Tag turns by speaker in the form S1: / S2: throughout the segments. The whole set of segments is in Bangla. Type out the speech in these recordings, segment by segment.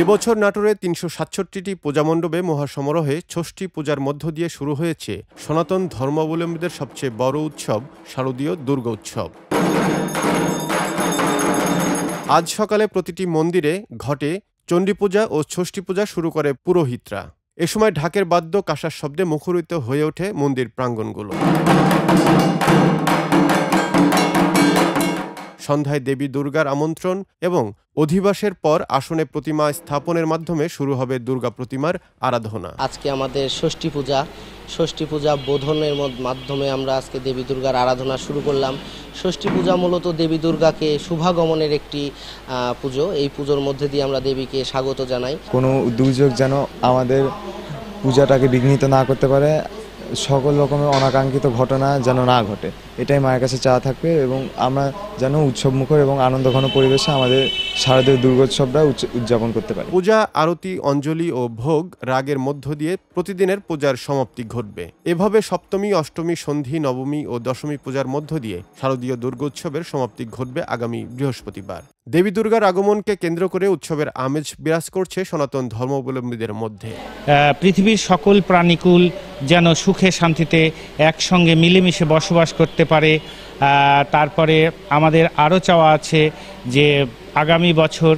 S1: এবছর নাটোরে ৩৬৭টি পূজামণ্ডপে মহাসমারোহে ষষ্ঠী পূজার মধ্য দিয়ে শুরু হয়েছে সনাতন ধর্মাবলম্বীদের সবচেয়ে বড় উৎসব শারদীয় দুর্গা উৎসব। আজ সকালে প্রতিটি মন্দিরে ঘটে চণ্ডী পূজা ও ষষ্ঠী পূজা শুরু করে পুরোহিতরা। এ সময় ঢাকের বাদ্য কাঁসার শব্দে মুখরিত হয়ে ওঠে মন্দির প্রাঙ্গণগুলো। সন্ধ্যায় দেবী দুর্গার আমন্ত্রণ এবং অধিবাসের পর আসনে প্রতিমা স্থাপনের মাধ্যমে শুরু হবে দুর্গা প্রতিমার আরাধনা।
S2: আজকে আমাদের ষষ্ঠী পূজা বোধনের মাধ্যমে আমরা আজকে দেবী দুর্গার আরাধনা শুরু করলাম। ষষ্ঠী পূজা মূলত দেবী দুর্গাকে শুভাগমনের একটি পুজো। এই পুজোর মধ্যে দিয়ে আমরা দেবীকে স্বাগত জানাই।
S3: কোনো দুর্যোগ যেন আমাদের পূজাটাকে বিঘ্নিত না করতে পারে, সকল রকমের অনাকাঙ্ক্ষিত ঘটনা যেন না ঘটে, এটাই মায়ের কাছে চাওয়া থাকবে এবং আমরা যেন উৎসবমুখর এবং আনন্দঘন পরিবেশে আমাদের শারদীয় দুর্গোৎসবটা উদযাপন করতে পারি।
S1: পূজা, আরতি, অঞ্জলি ও ভোগ রাগের মধ্য দিয়ে প্রতিদিনের পূজার সমাপ্তি ঘটবে। এভাবে সপ্তমী, অষ্টমী, সন্ধি, নবমী ও দশমী পূজার মধ্য দিয়ে শারদীয় দুর্গোৎসবের সমাপ্তি ঘটবে আগামী বৃহস্পতিবার। দেবী দুর্গার আগমনকে কেন্দ্র করে উৎসবের আমেজ বিরাজ করছে সনাতন ধর্মাবলম্বীদের মধ্যে।
S4: পৃথিবীর সকল প্রাণীকুল যেন সুখে শান্তিতে একসঙ্গে মিলেমিশে বসবাস করতে পারে। তারপরে আমাদের আরও চাওয়া আছে যে আগামী বছর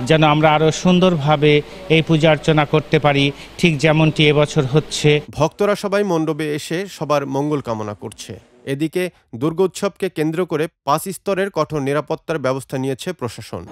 S4: যেন আমরা আরও সুন্দরভাবে এই পূজা অর্চনা করতে পারি, ঠিক যেমনটি এবছর হচ্ছে।
S1: ভক্তরা সবাই মণ্ডপে এসে সবার মঙ্গল কামনা করছে। এদিকে দুর্গোৎসবকে কেন্দ্র করে 5 স্তরের কঠোর নিরাপত্তার ব্যবস্থা নিয়েছে প্রশাসন।